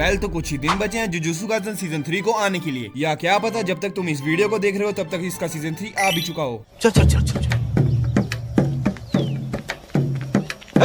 Well तो कुछ ही दिन बचे हैं जुजुत्सु काइसेन सीजन 3 को आने के लिए, या क्या पता जब तक तुम इस वीडियो को देख रहे हो तब तक इसका सीजन 3 आ भी चुका हो। चल चल चल चल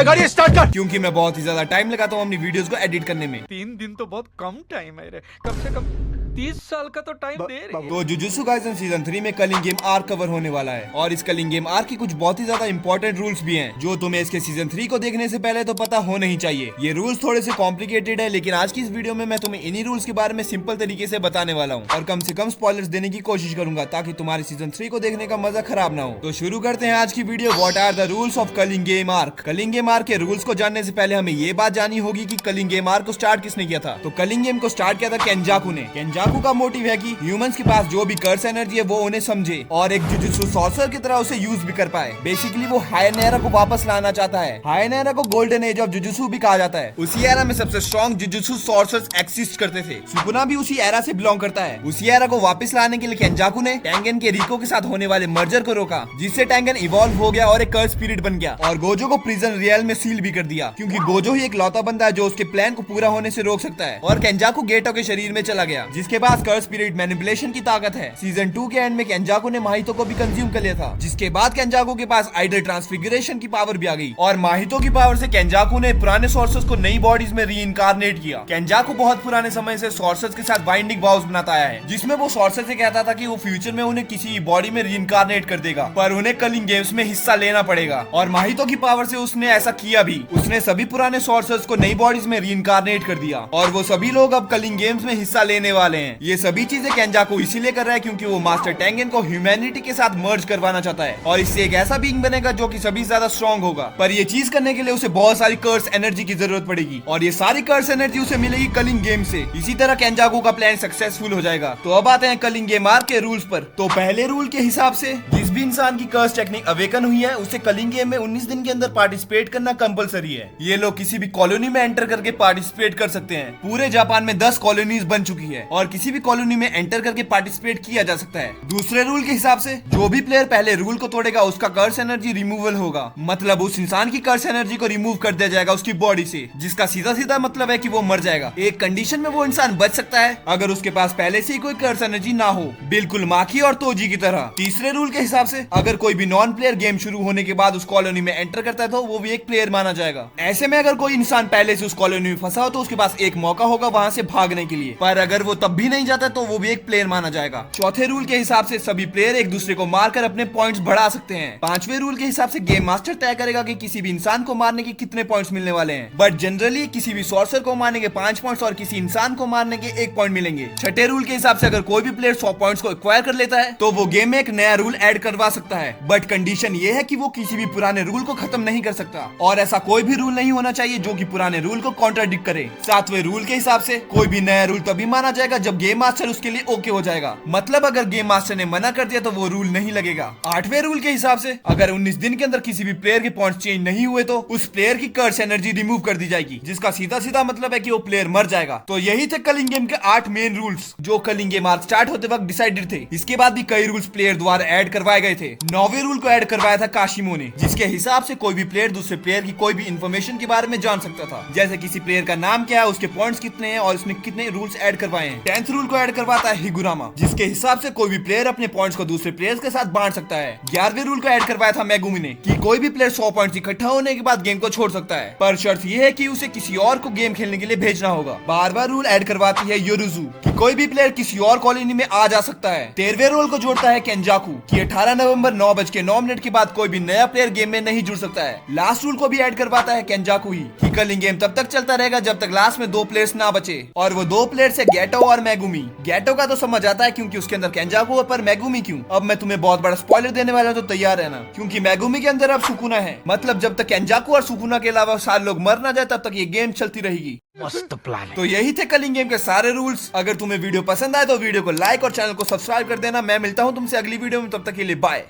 गाड़ी स्टार्ट कर। क्योंकि मैं बहुत ही ज्यादा टाइम लगाता हूँ अपनी वीडियोस को एडिट करने में। 3 दिन तो बहुत कम टाइम है रे, कम से कम 30 साल का तो टाइम दे रहे। तो जुजुत्सु काइसेन सीजन 3 में कलिंग गेम आर्क कवर होने वाला है, और इस कलिंग गेम आर्क की कुछ बहुत ही ज्यादा इंपॉर्टेंट रूल्स भी हैं जो तुम्हें इसके सीजन 3 को देखने से पहले तो पता होना ही चाहिए। ये रूल्स थोड़े से कॉम्प्लिकेटेड है, लेकिन आज की इस वीडियो में मैं तुम्हें इन्हीं रूल्स के बारे में सिंपल तरीके से बताने वाला हूँ और कम से कम स्पॉयलर्स देने की कोशिश करूंगा ताकि तुम्हारे सीजन 3 को देखने का मजा खराब ना हो। तो शुरू करते हैं आज की video. What are the rules of culling game arc. Culling game arc के रूल्स को जानने से पहले हमें ये बात जाननी होगी कि कलिंग गेम आर्क को स्टार्ट किसने किया था। तो कलिंग गेम को स्टार्ट किया था केंजाकू ने। केंजाकू का मोटिव है कि ह्यूमंस के पास जो भी कर्स एनर्जी है वो उन्हें समझे और एक जुजुत्सु सॉर्सर की तरह उसे यूज भी कर पाए। बेसिकली वो हायर एरा को वापस लाना चाहता है। हायर एरा को गोल्डन एज ऑफ जुजुत्सु भी कहा जाता है। उसी एरा में सबसे स्ट्रॉन्ग जुजुत्सु सॉर्सर्स एक्सिस्ट करते थे। सुकुना भी उसी एरा से बिलोंग करता है। उसी एरा को वापस लाने के लिए केंजाकू ने टैंगन के रिको के साथ होने वाले मर्जर को रोका, जिससे टैंगन इवॉल्व हो गया और एक कर्स स्पिरिट बन गया और गोजो को प्रिजन रियल में सील भी कर दिया, क्योंकि गोजो ही एक लौता बंदा है जो उसके प्लान को पूरा होने से रोक सकता है। और केंजाकू गेटो के शरीर में चला गया, जिसके पास कर्स स्पिरिट मैनिपुलेशन की ताकत है। सीजन 2 के एंड में केंजाकू ने माहितो को भी कंज्यूम कर लिया था, जिसके बाद केंजाकू के पास आइडल ट्रांसफिगरेशन की पावर भी आ गई और माहितो की पावर से केंजाकू ने पुराने सोर्सेस को नई बॉडीज में रीइंकार्नेट किया। केंजाकू बहुत पुराने समय से सोर्सेस के साथ बाइंडिंग वाउस बनाता आया है, जिसमें वो सोर्सेस से कहता था कि वो फ्यूचर में उन्हें किसी बॉडी में रीइंकार्नेट कर देगा, पर उन्हें कलिंग गेम्स में हिस्सा लेना पड़ेगा। और माहितो की पावर से उसने ऐसा किया भी। उसने सभी पुराने सोर्सेस को नई बॉडीज में रीइंकार्नेट कर दिया और वो सभी लोग अब कलिंग गेम्स में हिस्सा लेने वाले हैं। ये सभी चीजें केंजाकू इसीलिए कर रहा है क्योंकि वो मास्टर टैंगन को ह्यूमैनिटी के साथ मर्ज करवाना चाहता है और इससे एक ऐसा बीइंग बनेगा जो कि सभी ज्यादा स्ट्रॉन्ग होगा। पर ये चीज करने के लिए उसे बहुत सारी कर्स एनर्जी की जरूरत पड़ेगी और ये सारी कर्स एनर्जी उसे मिलेगी कलिंग गेम से। इसी तरह केंजाकू का प्लान सक्सेसफुल हो जाएगा। तो अब आते हैं कलिंग गेम आर्क के रूल्स पर। तो पहले रूल के हिसाब से जिस भी इंसान की कर्स टेक्निक अवेकन हुई है उसे कलिंग गेम में 19 दिन के अंदर पार्टिसिपेट करना कंपलसरी है। ये लोग किसी भी कॉलोनी में एंटर करके पार्टिसिपेट कर सकते हैं। पूरे जापान में 10 कॉलोनीज बन चुकी है और किसी भी कॉलोनी में एंटर करके पार्टिसिपेट किया जा सकता है। दूसरे रूल के हिसाब से जो भी प्लेयर पहले रूल को तोड़ेगा उसका कर्स एनर्जी रिमूवल होगा, मतलब उस इंसान की कर्स एनर्जी को रिमूव कर दिया जाएगा उसकी बॉडी से, जिसका सीधा सीधा मतलब है कि वो मर जाएगा। एक कंडीशन में वो इंसान बच सकता है, अगर उसके पास पहले से ही कोई कर्स एनर्जी ना हो, बिल्कुल माखी और तोजी की तरह। तीसरे रूल के हिसाब से अगर कोई भी नॉन प्लेयर गेम शुरू होने के बाद उस कॉलोनी में एंटर करता है तो वो भी एक प्लेयर माना जाएगा। ऐसे में अगर कोई इंसान पहले से उस कॉलोनी में फंसा हो तो उसके पास एक मौका होगा वहां से भागने के लिए, पर अगर वो तब भी नहीं जाता तो वो भी एक प्लेयर माना जाएगा। चौथे रूल के हिसाब से सभी प्लेयर एक दूसरे को मारकर अपने पॉइंट्स बढ़ा सकते हैं। पांचवें रूल के हिसाब से गेम मास्टर तय करेगा कि किसी भी इंसान को मारने के कितने पॉइंट्स मिलने वाले हैं, बट जनरली किसी भी सॉर्सर को मारने के 5 पॉइंट्स और किसी इंसान को मारने के 1 पॉइंट मिलेंगे। छठे रूल के हिसाब से अगर कोई भी प्लेयर 100 पॉइंट्स को एक्वायर कर लेता है तो वो गेम में एक नया रूल ऐड करवा सकता है, बट कंडीशन ये है कि वो किसी भी पुराने रूल को खत्म नहीं कर सकता और ऐसा कोई भी रूल नहीं होना चाहिए जो कि पुराने रूल को कॉन्ट्राडिक्ट करे। सातवें रूल के हिसाब से कोई भी नया रूल तभी माना जाएगा जब गेम मास्टर उसके लिए ओके हो जाएगा, मतलब अगर गेम मास्टर ने मना कर दिया तो वो रूल नहीं लगेगा। आठवें रूल के हिसाब से अगर 19 दिन के अंदर किसी भी प्लेयर के पॉइंट्स चेंज नहीं हुए तो उस प्लेयर की कर्स एनर्जी रिमूव कर दी जाएगी, जिसका सीधा सीधा मतलब है कि वो प्लेयर मर जाएगा। तो यही थे कलिंग गेम के 8 मेन रूल्स जो कलिंग गेम आर्क स्टार्ट होते वक्त डिसाइडेड थे। इसके बाद भी कई रूल्स प्लेयर द्वारा ऐड करवाए गए थे। 9वें रूल को ऐड करवाया था काशिमो ने, जिसके हिसाब से कोई भी प्लेयर दूसरे प्लेयर की कोई भी इंफॉर्मेशन के बारे में जान सकता था, जैसे किसी प्लेयर का नाम क्या है, उसके पॉइंट्स कितने हैं और उसने कितने रूल्स ऐड करवाए हैं। 10th रूल को ऐड करवाता है हिगुरामा, जिसके हिसाब से कोई भी प्लेयर अपने पॉइंट्स को दूसरे प्लेयर्स के साथ बांट सकता है। 11वें रूल को ऐड करवाया था मेगुमी ने कि कोई भी प्लेयर 100 पॉइंट्स इकट्ठा होने के बाद गेम को छोड़ सकता है, पर शर्त यह है कि उसे किसी और को गेम खेलने के लिए भेजना होगा। 12वां रूल ऐड करवाती है योरुजू कि कोई भी प्लेयर किसी और कॉलोनी में आ जा सकता है। 13वें रूल को जोड़ता है केंजाकू कि 18 नवंबर 9:09 के बाद कोई भी नया प्लेयर गेम में नहीं जुड़ सकता है। लास्ट रूल को भी ऐड करवाता है केंजाकू ही कि कलिंग गेम तब तक चलता रहेगा जब तक लास्ट में 2 प्लेयर्स ना बचे, और वो 2 प्लेयर्स है गेटो और मेगुमी। गेटो का तो समझ आता है क्योंकि उसके अंदर केंजाकू है, पर मेगुमी क्यों? अब मैं तुम्हें बहुत बड़ा स्पॉइलर देने वाला हूं तो तैयार रहना, क्योंकि मेगुमी के अंदर अब सुकुना है, मतलब जब तक केंजाकू और सुकुना के अलावा 4 लोग मर ना जाए तब तक ये गेम चलती रहेगी। मस्त प्लान है। तो यही थे कलिंग गेम के सारे रूल्स। अगर तुम्हें वीडियो पसंद आए तो वीडियो को लाइक और चैनल को सब्सक्राइब कर देना। मैं मिलता हूं तुमसे अगली वीडियो में, तब तक के लिए बाय।